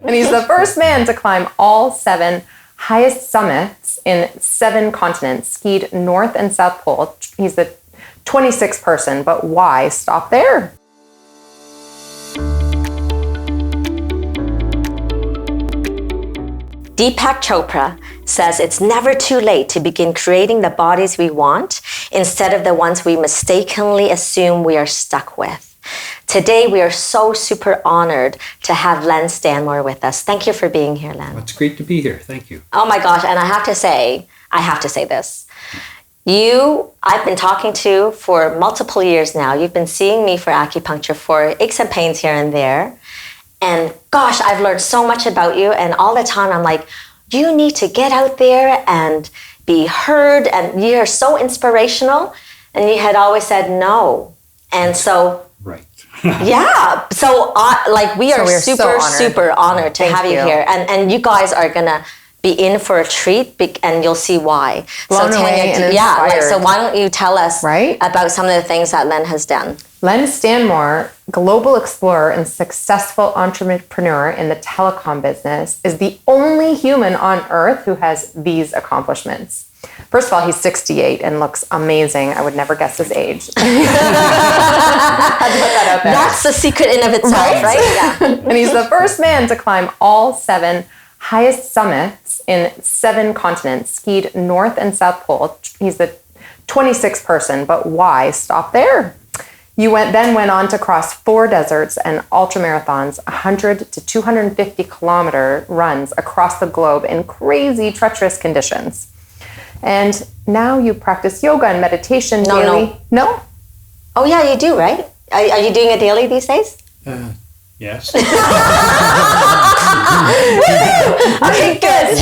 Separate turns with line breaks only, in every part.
And he's the first man to climb all 7 highest summits in 7 continents, skied North and South Pole. He's the 26th person, but why stop there?
Deepak Chopra says it's never too late to begin creating the bodies we want instead of the ones we mistakenly assume we are stuck with. Today, we are so super honored to have Len Stanmore with us. Thank you for being here, Len.
Well, it's great to be here. Thank you.
Oh my gosh, and I have to say this. I've been talking to for multiple years now. You've been seeing me for acupuncture for aches and pains here and there. And gosh, I've learned so much about you. And all the time I'm like, you need to get out there and be heard. And you're so inspirational. And you had always said no. And so,
right.
Yeah. So we are super honored to have you here. And you guys are going to be in for a treat, and you'll see why.
Blown away and inspired.
So why don't you tell us about some of the things that Len has done?
Len Stanmore, global explorer and successful entrepreneur in the telecom business, is the only human on earth who has these accomplishments. First of all, he's 68 and looks amazing. I would never guess his age. Had to put that out there.
That's the secret in of itself, right? Yeah.
And he's the first man to climb all 7 highest summits in 7 continents, skied North and South Pole. He's the 26th person, but why stop there? You then went on to cross 4 deserts and ultramarathons, 100 to 250 kilometer runs across the globe in crazy, treacherous conditions. And now you practice yoga and meditation daily. No?
Oh yeah, you do, right? Are you doing it daily these days?
Yes.
Okay, good.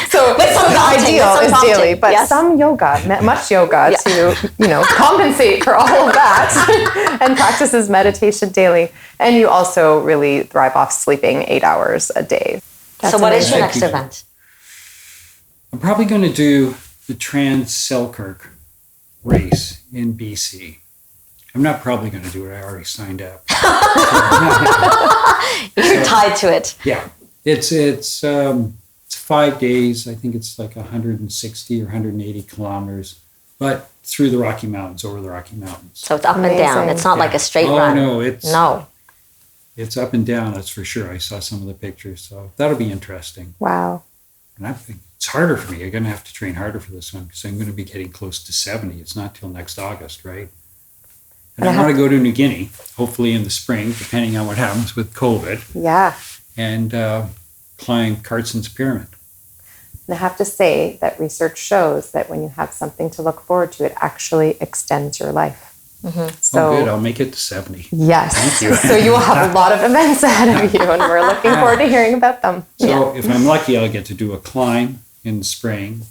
So the ideal is daily, but some yoga, much yoga to, compensate for all of that and practices meditation daily. And you also really thrive off sleeping 8 hours a day.
That's so what amazing. Is your next event?
I'm probably going to do the Trans-Selkirk race in BC. I'm not probably going to do it. I already signed up.
You're tied to it.
Yeah. It's 5 days. I think it's like 160 or 180 kilometers, but through the Rocky Mountains, over the Rocky Mountains.
So it's up and down. It's not like a straight run.
Oh, no. It's up and down, that's for sure. I saw some of the pictures, so that'll be interesting.
Wow.
And I think it's harder for me. I'm going to have to train harder for this one because I'm going to be getting close to 70. It's not till next August, right? And I want to go to New Guinea, hopefully in the spring, depending on what happens with COVID.
Yeah.
And climb Cartson's Pyramid.
And I have to say that research shows that when you have something to look forward to, it actually extends your life.
Mm-hmm.
So good. I'll make it to 70.
Yes.
Thank you.
So you will have a lot of events ahead of you, and we're looking forward to hearing about them.
So if I'm lucky, I'll get to do a climb in the spring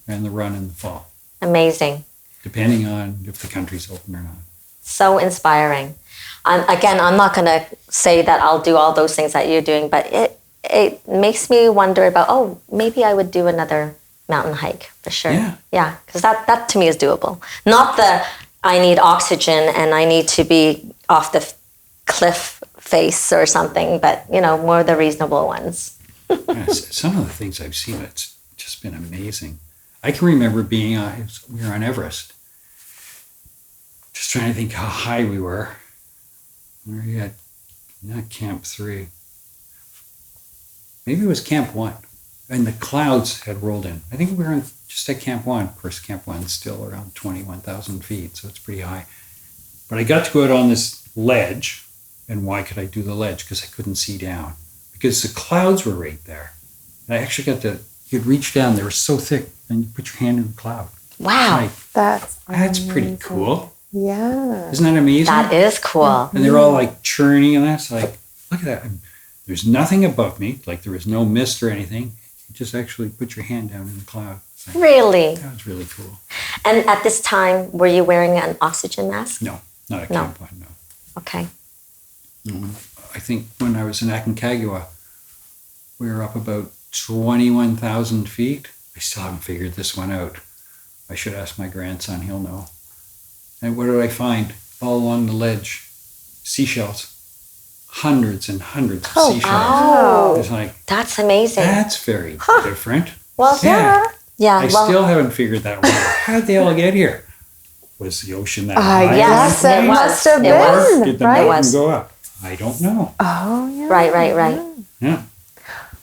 and the run in the fall.
Amazing.
Depending on if the country's open or not.
So inspiring. Again, I'm not going to say that I'll do all those things that you're doing, but it makes me wonder about, maybe I would do another mountain hike for sure. Yeah, because that to me is doable. Not the I need oxygen and I need to be off the cliff face or something, but more the reasonable ones.
Some of the things I've seen, it's just been amazing. I can remember we were on Everest. Just trying to think how high we were. We were at, not Camp 3. Maybe it was Camp 1. And the clouds had rolled in. I think we were just at Camp 1. Of course, Camp 1 is still around 21,000 feet, so it's pretty high. But I got to go out on this ledge. And why could I do the ledge? Because I couldn't see down. Because the clouds were right there. And I actually you'd reach down, they were so thick, and you put your hand in the cloud.
Wow.
That's
pretty cool.
Yeah.
Isn't that amazing?
That is cool.
And they're all like churning and that's like, look at that. And there's nothing above me, like there was no mist or anything. You just actually put your hand down in the cloud. Like,
really?
That was really cool.
And at this time, were you wearing an oxygen mask?
No, not at Camp 1, no.
Okay.
I think when I was in Aconcagua, we were up about 21,000 feet. I still haven't figured this one out. I should ask my grandson, he'll know. And what did I find? All along the ledge, seashells. hundreds and hundreds of
Oh,
seashells.
wow.
It's like,
That's amazing.
that's very different.
Well,
Yeah.
Yeah.
I
well,
still haven't figured that one out. How did they all get here? Was the ocean that high?
yes,
Yes, it
it
must
was.
have
It was.
been,
Did the
right?
mountain go up? I don't know.
Oh, yeah.
right.
Yeah.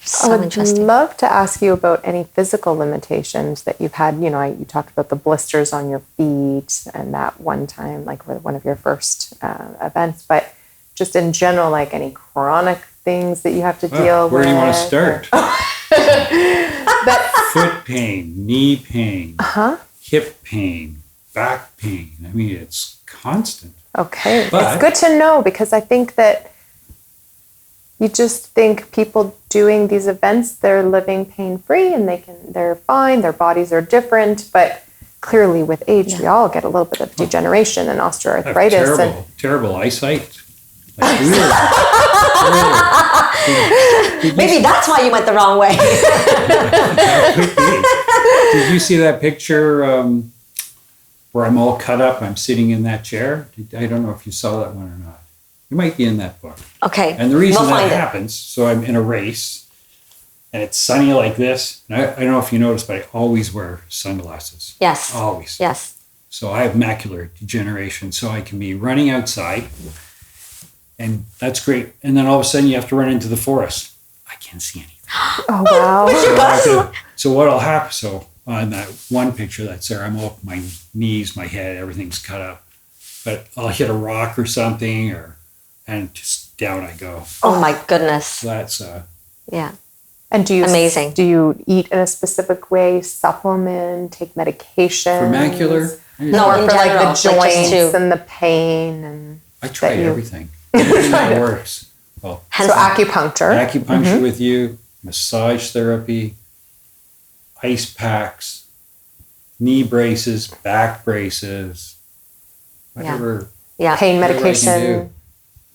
So
I would
interesting.
love to ask you about any physical limitations that you've had. You know, you talked about the blisters on your feet and that one time, like one of your first events, but just in general, like any chronic things that you have to deal with.
Where do you want to start?
That,
Foot pain, knee pain,
huh?
hip pain, back pain. I mean, it's constant.
Okay.
But-
It's good to know because I think that you just think people doing these events, they're living pain-free and they're fine, their bodies are different, but clearly with age, we all get a little bit of degeneration and
I have
osteoarthritis.
terrible eyesight. Like, really.
Maybe that's why you went the wrong way.
That could be. Did you see that picture where I'm all cut up? I'm sitting in that chair. I don't know if you saw that one or not. It might be in that book.
Okay.
And the reason
we'll
that
find it.
happens, so I'm in a race, and it's sunny like this. And I don't know if you noticed, but I always wear sunglasses.
Yes.
Always.
Yes.
So I have macular degeneration, so I can be running outside, and that's great. And then all of a sudden, you have to run into the forest. I can't see anything.
Oh, wow.
So, I have to- so what'll happen? So on that one picture that's there, I'm all my knees, my head, everything's cut up. But I'll hit a rock or something, and just down I go.
Oh my goodness.
So that's
Yeah.
And do you
Amazing.
Do you eat in a specific way, supplement, take medication?
for macular.
No,
Or
in
for like
general,
the
like just
joints
to-
and the pain and
I tried
you-
everything. Everything that works. Well,
Hence,
so acupuncture.
acupuncture with you, massage therapy, ice packs, knee braces, back braces, whatever.
yeah.
Pain
Whatever I can
medication,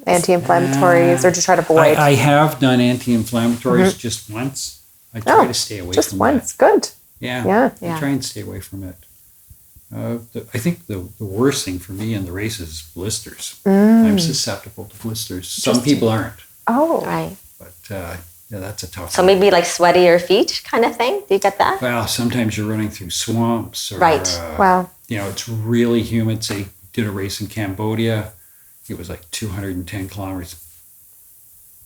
anti-inflammatories, or just try to avoid.
I have done anti-inflammatories just once. I try
Oh,
to stay away
just
from
once. Good.
that. Yeah.
Yeah.
Yeah.
I try and stay away from it. I think the worst thing for me in the race is blisters. I'm susceptible to blisters. Some people aren't,
Oh,
Right.
but yeah, that's a tough
So
one.
maybe like sweatier feet kind of thing. Do you get that?
Well, sometimes you're running through swamps. Or,
Right.
wow.
You know, it's really humid. Say, did a race in Cambodia. It was like 210 kilometers.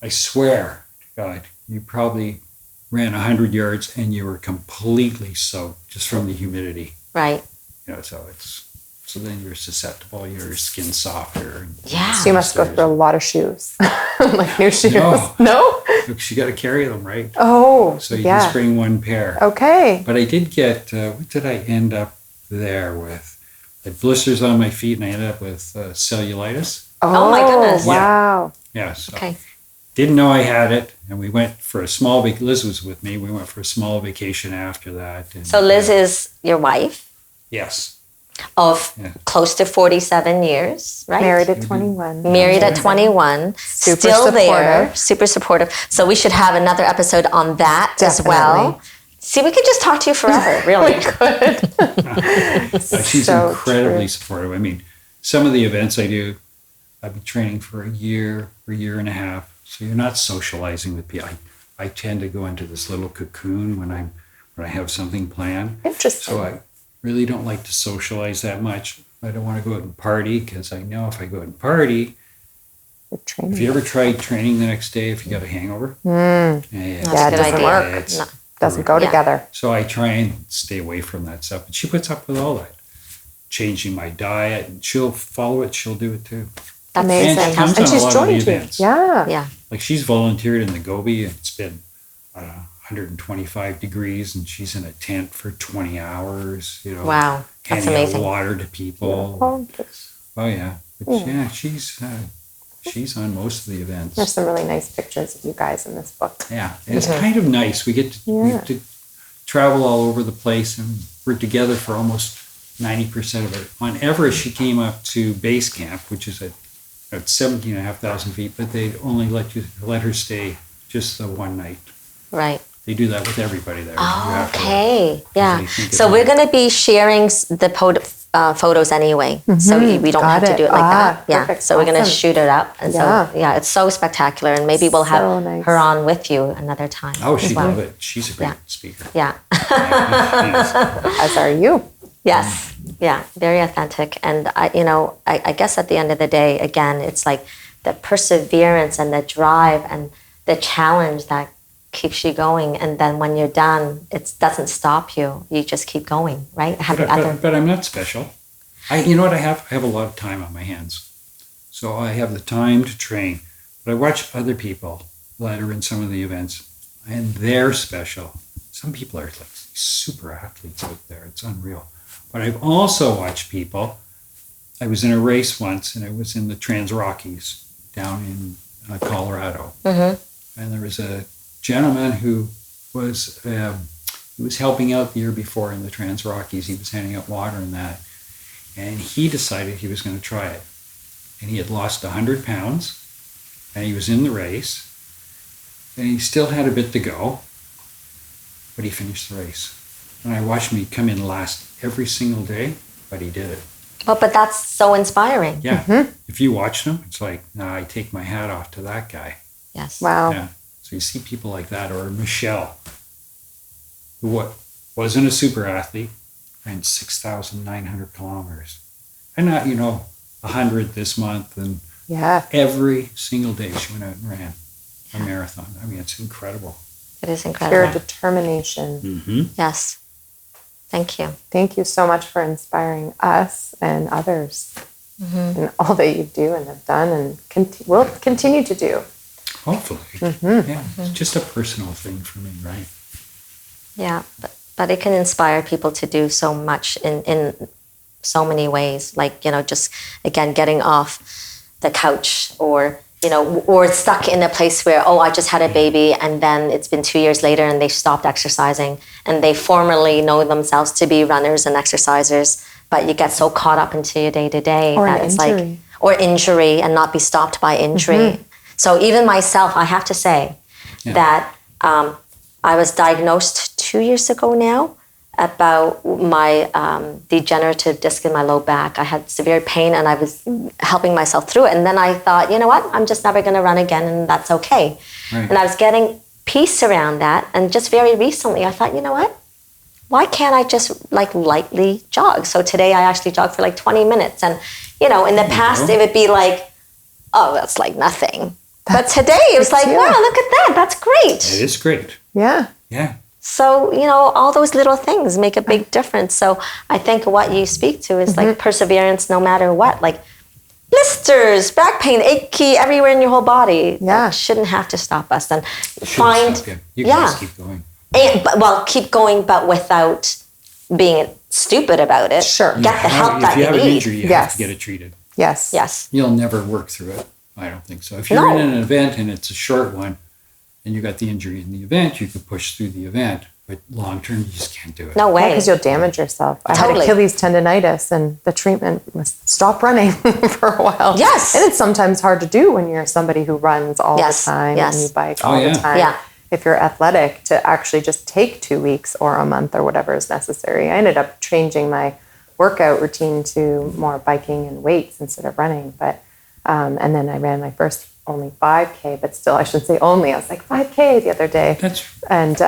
I swear to God, you probably ran 100 yards and you were completely soaked just from the humidity.
Right.
You know, so then you're susceptible. Your skin's softer.
Yeah.
So you must go through a lot of shoes, like new shoes.
No.
No?
Because you got to carry them, right?
Oh,
So you
yeah.
just bring one pair.
Okay.
But I did get, what did I end up there with? I had blisters on my feet and I ended up with cellulitis.
Oh, my goodness.
Wow.
Yeah, so
Okay.
didn't know I had it. And we went for a small vacation. Liz was with me. We went for a small vacation after that. And,
So Liz is your wife
yes.
of
Yeah.
close to 47 years, right?
Married at 21.
Married at 21,
Super
still there,
supportive.
super supportive. So we should have another episode on that as well.
Definitely.
See, we could just talk to you forever, really.
She's
So
incredibly
true.
supportive. I mean, some of the events I do, I've been training for a year and a half. So you're not socializing with people. I tend to go into this little cocoon when I have something planned.
Interesting.
So I really don't like to socialize that much. I don't want to go out and party because I know if I go out and party,
Good training.
have you ever tried training the next day if you got a hangover?
Yeah, it
Good
doesn't
idea.
work.
It's-
No.
Doesn't go
Yeah.
together.
So I try and stay away from that stuff. But she puts up with all that. Changing my diet, and she'll follow it. She'll do it too.
That's
Amazing.
And she comes
And
on a
she's
lot of the
joined you.
events.
Yeah.
Yeah.
Like she's volunteered in the Gobi. And it's been 125 degrees, and she's in a tent for 20 hours. You know,
Wow. That's
handing out
amazing.
water to people.
Well,
Oh yeah, but yeah, she's on most of the events.
there's some really nice pictures of you guys in this book.
Yeah, and it's kind of nice. We get to travel all over the place, and we're together for almost 90% of it. On Everest, she came up to base camp, which is at 17,500 feet, but they only let her stay just the one night.
Right.
They do that with everybody there. You have to-
Okay. Yeah.
they think
So
it's-
we're going to be sharing the photos anyway, so we don't have to do it like that. Yeah,
perfect.
so we're gonna
Awesome.
shoot it up, and so it's so spectacular, and maybe we'll have
So nice.
her on with you another time.
Oh,
as
she'd
well.
love it. She's a great speaker.
Yeah.
As are you.
Yes. Yeah. Very authentic, and I guess at the end of the day, again, it's like the perseverance and the drive and the challenge that keeps you going, and then when you're done, it doesn't stop you. You just keep going, right?
But I'm not special. You know what I have? I have a lot of time on my hands. So I have the time to train. But I watch other people that are in some of the events, and they're special. Some people are like super athletes out there. It's unreal. But I've also watched people. I was in a race once, and I was in the Trans Rockies down in Colorado. Mm-hmm. And there was a gentleman who was he was helping out the year before in the Trans Rockies. He was handing out water and that. And he decided he was going to try it. And he had lost 100 pounds, and he was in the race, and he still had a bit to go, but he finished the race. And I watched him come in last every single day, but he did it.
Well, but that's so inspiring.
Yeah.
Mm-hmm.
If you watch them, it's like, I take my hat off to that guy.
Yes.
Wow.
Yeah. So you see people like that, or Michelle, who wasn't a super athlete, ran 6,900 kilometers. And not, 100 this month, and every single day she went out and ran a marathon. I mean, it's incredible.
It is
Pure
incredible.
determination.
Mm-hmm.
Yes. Thank you.
Thank you so much for inspiring us and others in all that you do and have done and will continue to do.
Hopefully. Yeah. It's just a personal thing for me, right?
Yeah, but it can inspire people to do so much in so many ways. Like, just, again, getting off the couch or stuck in a place where, I just had a baby and then it's been 2 years later and they stopped exercising and they formerly know themselves to be runners and exercisers, but you get so caught up into your day-to-day
Or
that
an
it's
injury.
like, or injury and not be stopped by injury. So even myself, I have to say that I was diagnosed 2 years ago now about my degenerative disc in my low back. I had severe pain and I was helping myself through it. And then I thought, you know what? I'm just never going to run again and that's okay.
Right.
And I was getting peace around that. And just very recently, I thought, you know what? Why can't I just lightly jog? So today I actually jog for 20 minutes. And, in the past it would be like, oh, that's like nothing. But today it was like, wow, look at that. That's great.
It is great.
Yeah.
Yeah.
So, all those little things make a big difference. So I think what you speak to is like perseverance no matter what. Like blisters, back pain, achy everywhere in your whole body.
Yeah.
That shouldn't have to stop us. And
Shouldn't stop you. You can just keep going.
Keep going, but without being stupid about it.
Sure.
Get the help that
If you have
you
an
need.
injury, you have to get it treated.
Yes.
Yes.
You'll never work through it. I don't think so. If you're in an event and it's a short one and you got the injury in the event, you could push through the event. But long term, you just can't do it.
No way.
Because you'll damage yourself. I had
Totally.
Achilles tendonitis, and the treatment was stop running for a while.
Yes.
And it's sometimes hard to do when you're somebody who runs all the time
Yes.
and you bike all the time.
Yeah.
If you're athletic, to actually just take 2 weeks or a month or whatever is necessary. I ended up changing my workout routine to more biking and weights instead of running. But and then I ran my first only 5K, but still, I shouldn't say only. I was like 5K the other day. And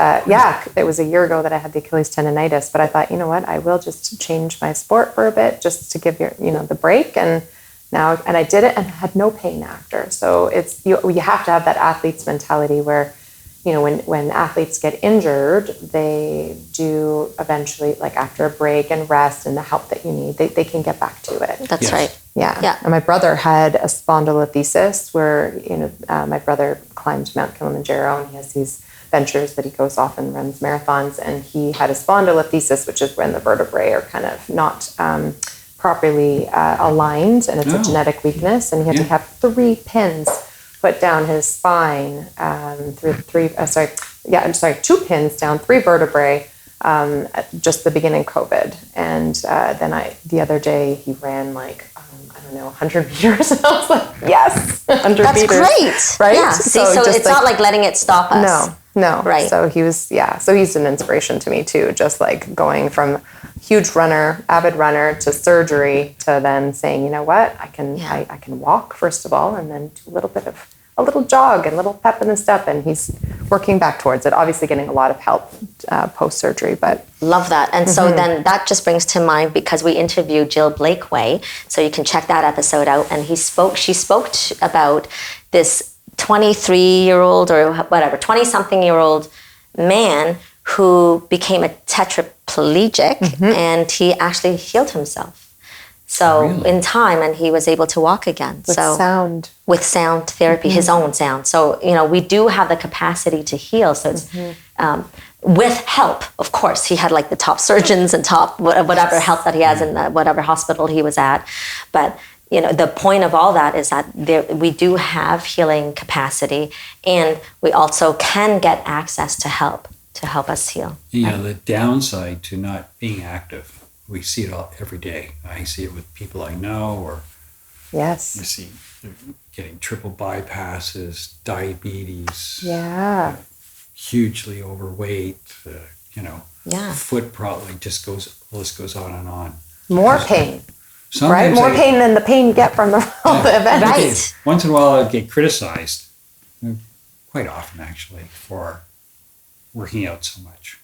it was a year ago that I had the Achilles tendonitis. But I thought, you know what, I will just change my sport for a bit just to give the break. And I did it and had no pain after. So it's you have to have that athlete's mentality where, when athletes get injured, they do eventually, like after a break and rest and the help that you need, they can get back to it.
That's right.
Yeah. And my brother had a spondylolisthesis where, my brother climbed Mount Kilimanjaro and he has these ventures that he goes off and runs marathons. And he had a spondylolisthesis, which is when the vertebrae are kind of not properly aligned, and it's a genetic weakness. And he had to have 3 pins put down his spine through 2 pins down 3 vertebrae at just the beginning of COVID. And then the other day he ran 100 meters. And I was like, yes, 100
That's
meters.
great.
Right?
Yeah. See, so it's not like letting it stop us.
No. No.
Right.
So so he's an inspiration to me too. Just like going from huge runner, avid runner to surgery to then saying, you know what, I can walk first of all, and then do a little jog and a little pep in the step. And he's working back towards it, obviously getting a lot of help post-surgery, but.
Love that. And so then that just brings to mind, because we interviewed Jill Blakeway, so you can check that episode out. And she spoke about this 23-year-old or whatever, 20-something-year-old man who became a tetraplegic, and he actually healed himself. So in time, and he was able to walk again. With sound therapy, his own sound. So, we do have the capacity to heal. So it's with help, of course. He had like the top surgeons and top whatever help that he has in whatever hospital he was at. But the point of all that is that we do have healing capacity, and we also can get access to help us heal.
The downside to not being active, we see it all every day. I see it with people I know, or you see getting triple bypasses, diabetes, hugely overweight, foot problem, list goes on and on.
More pain.
Sometimes
More pain than the pain you get from the event.
Right.
Once in a while, I get criticized, quite often actually, for working out so much.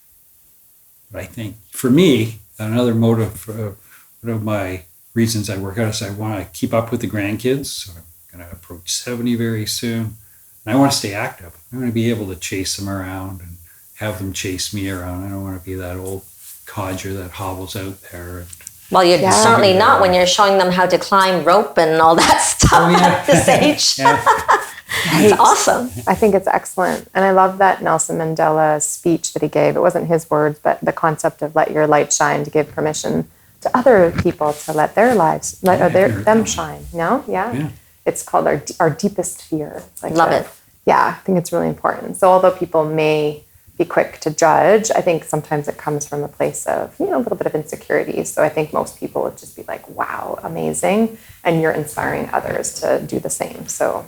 But I think for me, another motive, one of my reasons I work out is I want to keep up with the grandkids. So I'm going to approach 70 very soon. And I want to stay active. I want to be able to chase them around and have them chase me around. I don't want to be that old codger that hobbles out there.
Well, you're certainly not when you're showing them how to climb rope and all that stuff at this age. It's awesome.
I think it's excellent. And I love that Nelson Mandela speech that he gave. It wasn't his words, but the concept of let your light shine, to give permission to other people to let their lives, them shine. No? Yeah. It's called our deepest fear. It's like
love it.
Yeah, I think it's really important. So although people may be quick to judge, I think sometimes it comes from a place of, a little bit of insecurity. So I think most people would just be like, wow, amazing. And you're inspiring others to do the same. So,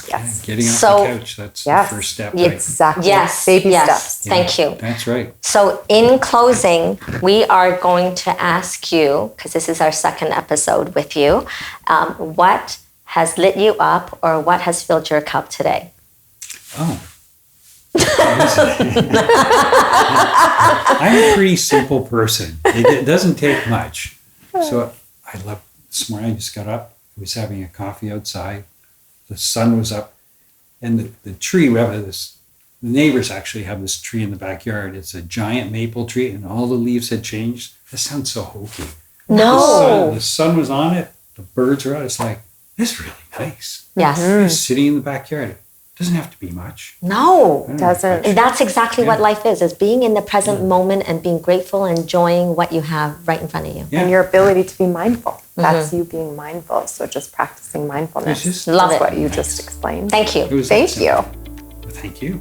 yes.
Getting off the couch, that's the first step. Right?
Exactly.
Yes.
Baby steps.
Thank you.
That's right.
So in closing, we are going to ask you, because this is our second episode with you, what has lit you up, or what has filled your cup today?
Oh. I'm a pretty simple person. It doesn't take much. So this morning I just got up. I was having a coffee outside. The sun was up, and the tree, the neighbors actually have this tree in the backyard. It's a giant maple tree, and all the leaves had changed. That sounds so hokey.
No.
The sun was on it. The birds were out. It's like, this is really nice.
Yes.
Just sitting in the backyard. It doesn't have to be much.
No,
it doesn't.
And that's exactly what life is being in the present moment and being grateful and enjoying what you have right in front of you.
And your ability to be mindful. That's you being mindful. So just practicing mindfulness.
Love it.
What you just explained.
Thank you.
Thank you.
Thank you.
Thank you.